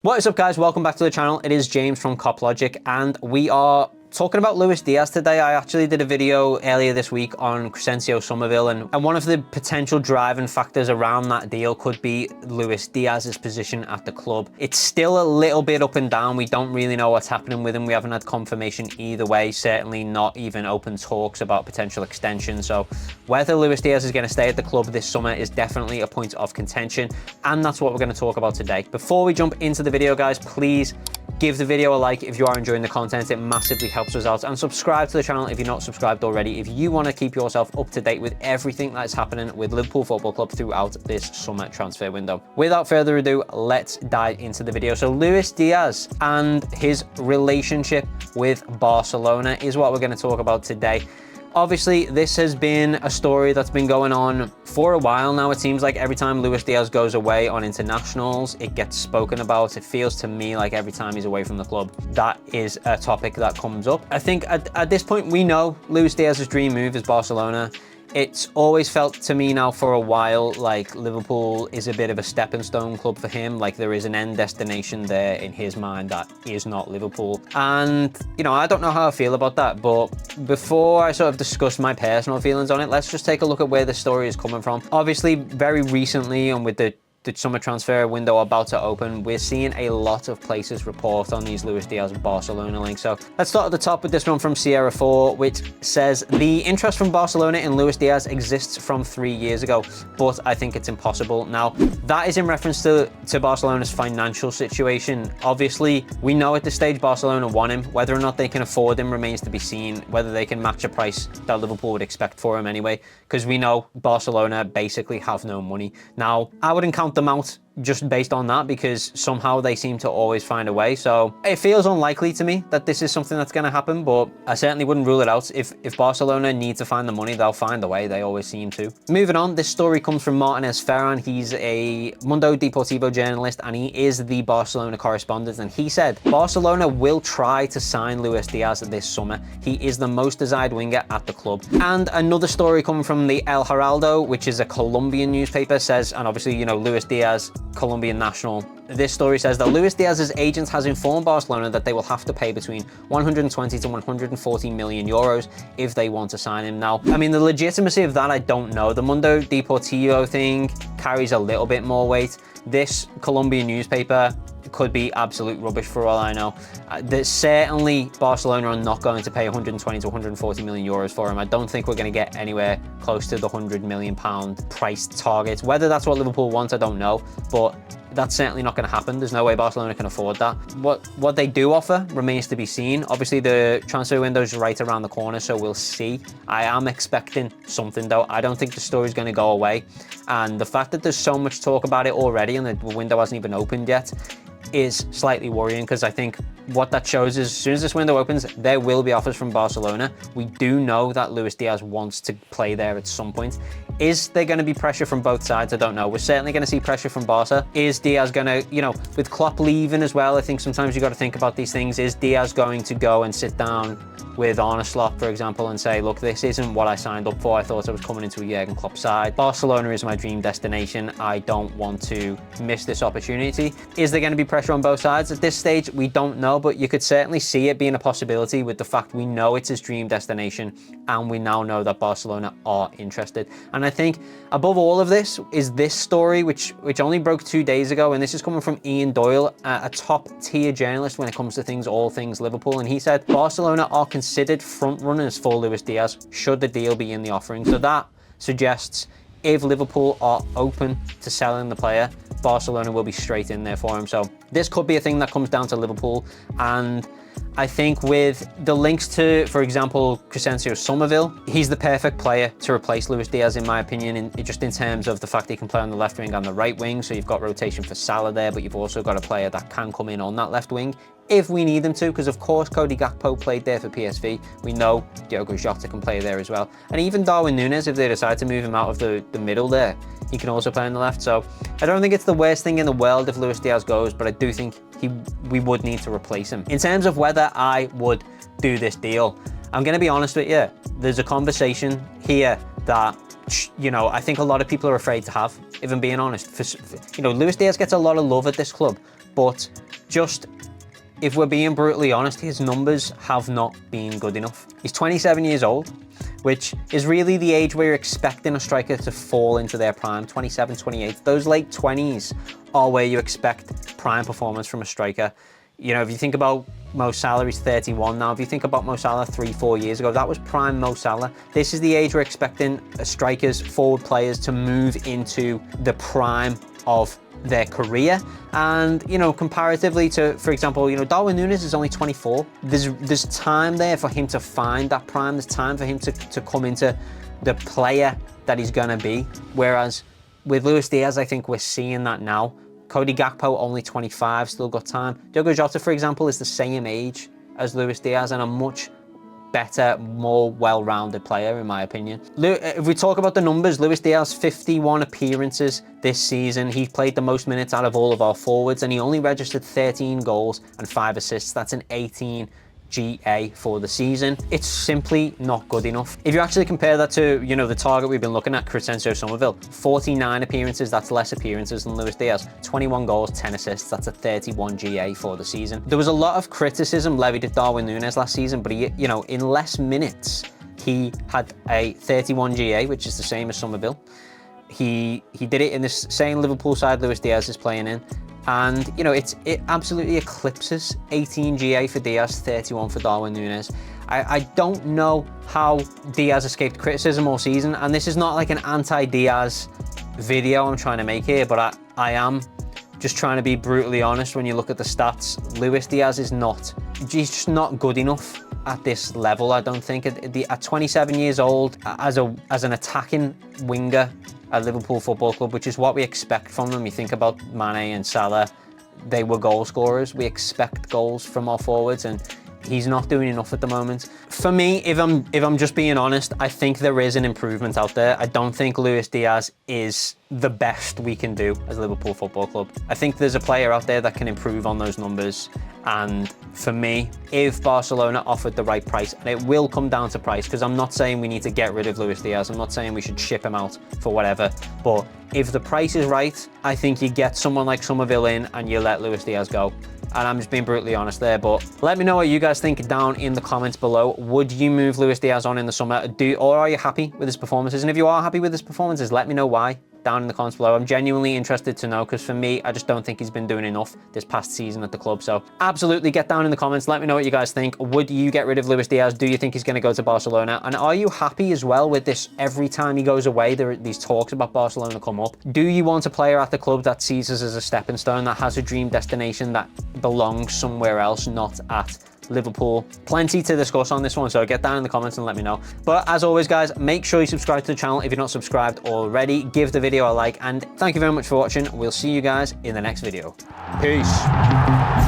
What is up, guys? Welcome back to the channel. It is James from Cop Logic, and we are talking about Luis Diaz today. I actually did a video earlier this week on Crescencio Somerville, and one of the potential driving factors around that deal could be Luis Diaz's position at the club. It's still a little bit up and down. We don't really know what's happening with him. We haven't had confirmation either way, certainly not even open talks about potential extension. So whether Luis Diaz is going to stay at the club this summer is definitely a point of contention, and that's what we're going to talk about today. Before we jump into the video, guys, please give the video a like if you are enjoying the content. It massively helps us out, and subscribe to the channel if you're not subscribed already if you want to keep yourself up to date with everything that is happening with Liverpool Football Club throughout this summer transfer window. Without further ado, let's dive into the video. So Luis Diaz and his relationship with Barcelona is what we're going to talk about today. Obviously, this has been a story that's been going on for a while now. It seems like every time Luis Diaz goes away on internationals, it gets spoken about. It feels to me like every time he's away from the club, that is a topic that comes up. I think at this point, we know Luis Diaz's dream move is Barcelona. It's always felt to me now for a while like Liverpool is a bit of a stepping stone club for him. Like there is an end destination there in his mind that is not Liverpool. And, you know, I don't know how I feel about that. But before I sort of discuss my personal feelings on it, let's just take a look at where the story is coming from. Obviously, very recently, and with the summer transfer window about to open, we're seeing a lot of places report on these Luis Diaz Barcelona links. So let's start at the top with this one from Sierra 4, which says the interest from Barcelona in Luis Diaz exists from 3 years ago, but I think it's impossible now. That is in reference to Barcelona's financial situation. Obviously, we know at this stage Barcelona want him. Whether or not they can afford him remains to be seen, whether they can match a price that Liverpool would expect for him anyway, because we know Barcelona basically have no money. Now, I wouldn't count them out just based on that, because somehow they seem to always find a way. So it feels unlikely to me that this is something that's going to happen, but I certainly wouldn't rule it out. If Barcelona need to find the money, they'll find a way. They always seem to. Moving on, this story comes from Martinez Ferran. He's a Mundo Deportivo journalist, and he is the Barcelona correspondent. And he said, Barcelona will try to sign Luis Diaz this summer. He is the most desired winger at the club. And another story coming from the El Heraldo, which is a Colombian newspaper, says, and obviously, you know, Luis Diaz, Colombian national. This story says that Luis Diaz's agent has informed Barcelona that they will have to pay between 120 to 140 million euros if they want to sign him. Now, I mean, the legitimacy of that, I don't know. The Mundo Deportivo thing carries a little bit more weight. This Colombian newspaper could be absolute rubbish for all I know. Certainly Barcelona are not going to pay 120 to 140 million euros for him. I don't think we're going to get anywhere close to the 100 million pound price target. Whether that's what Liverpool wants, I don't know, but that's certainly not going to happen. There's no way Barcelona can afford that. What they do offer remains to be seen. Obviously, the transfer window is right around the corner, so we'll see. I am expecting something, though. I don't think the story's going to go away. And the fact that there's so much talk about it already and the window hasn't even opened yet is slightly worrying, because I think what that shows is as soon as this window opens, there will be offers from Barcelona. We do know that Luis Diaz wants to play there at some point. Is there going to be pressure from both sides? I don't know. We're certainly going to see pressure from Barca. Is Diaz going to, you know, with Klopp leaving as well, I think sometimes you got to think about these things. Is Diaz going to go and sit down with Arne Slot, for example, and say, look, this isn't what I signed up for. I thought I was coming into a Jurgen Klopp side. Barcelona is my dream destination. I don't want to miss this opportunity. Is there going to be pressure on both sides? At this stage, we don't know, but you could certainly see it being a possibility with the fact we know it's his dream destination, and we now know that Barcelona are interested. And I think above all of this is this story, which only broke 2 days ago, and this is coming from Ian Doyle, a top tier journalist when it comes to all things Liverpool, and he said Barcelona are considered front runners for Luis Diaz should the deal be in the offering. So that suggests if Liverpool are open to selling the player, Barcelona will be straight in there for him. So this could be a thing that comes down to Liverpool. And I think with the links to, for example, Crescencio Somerville, he's the perfect player to replace Luis Diaz, in my opinion, just in terms of the fact he can play on the left wing and the right wing. So you've got rotation for Salah there, but you've also got a player that can come in on that left wing if we need them to, because of course Cody Gakpo played there for PSV. We know Diogo Jota can play there as well. And even Darwin Núñez, if they decide to move him out of the middle there, he can also play on the left. So I don't think it's the worst thing in the world if Luis Diaz goes, but I do think we would need to replace him. In terms of whether I would do this deal, I'm going to be honest with you. There's a conversation here that, you know, I think a lot of people are afraid to have, if I'm being honest. You know, Luis Diaz gets a lot of love at this club, but just, if we're being brutally honest, his numbers have not been good enough. He's 27 years old, which is really the age where you're expecting a striker to fall into their prime, 27, 28. Those late 20s are where you expect prime performance from a striker. You know, if you think about Mo Salah, he's 31 now. If you think about Mo Salah 3-4 years ago, that was prime Mo Salah. This is the age we're expecting strikers, forward players to move into the prime of their career. And, you know, comparatively to, for example, you know, Darwin Núñez is only 24. There's time there for him to find that prime. There's time for him to come into the player that he's gonna be. Whereas with Luis Diaz, I think we're seeing that now. Cody Gakpo, only 25, still got time. Diogo Jota, for example, is the same age as Luis Diaz and a much better, more well-rounded player, in my opinion. If we talk about the numbers, Luis Diaz, 51 appearances this season. He played the most minutes out of all of our forwards, and he only registered 13 goals and 5 assists. That's an 18 GA for the season. It's simply not good enough. If you actually compare that to, you know, the target we've been looking at, Crescencio Somerville, 49 appearances, that's less appearances than Luis Diaz. 21 goals, 10 assists, that's a 31 GA for the season. There was a lot of criticism levied at Darwin Núñez last season, but he, you know, in less minutes, he had a 31 GA, which is the same as Somerville. He did it in this same Liverpool side Luis Diaz is playing in. And, you know, it absolutely eclipses 18 GA for Diaz, 31 for Darwin Núñez. I don't know how Diaz escaped criticism all season, and this is not like an anti-Diaz video I'm trying to make here, but I am just trying to be brutally honest. When you look at the stats, Luis Diaz is not, he's just not good enough at this level, I don't think. At 27 years old, as an attacking winger at Liverpool Football Club, which is what we expect from them. You think about Mane and Salah, they were goal scorers. We expect goals from our forwards, and he's not doing enough at the moment. For me, if I'm just being honest, I think there is an improvement out there. I don't think Luis Diaz is the best we can do as Liverpool Football Club. I think there's a player out there that can improve on those numbers. And for me, if Barcelona offered the right price, and it will come down to price, because I'm not saying we need to get rid of Luis Diaz. I'm not saying we should ship him out for whatever. But if the price is right, I think you get someone like Somerville in and you let Luis Diaz go. And I'm just being brutally honest there, but let me know what you guys think down in the comments below. Would you move Luis Diaz on in the summer? Or are you happy with his performances? And if you are happy with his performances, let me know why down in the comments below. I'm genuinely interested to know, because for me, I just don't think he's been doing enough this past season at the club. So absolutely get down in the comments. Let me know what you guys think. Would you get rid of Luis Diaz? Do you think he's going to go to Barcelona? And are you happy as well with this? Every time he goes away, these talks about Barcelona come up. Do you want a player at the club that sees us as a stepping stone, that has a dream destination, that belongs somewhere else, not at Liverpool? Plenty to discuss on this one, so get down in the comments and let me know. But as always, guys, make sure you subscribe to the channel if you're not subscribed already. Give the video a like, and thank you very much for watching. We'll see you guys in the next video. Peace.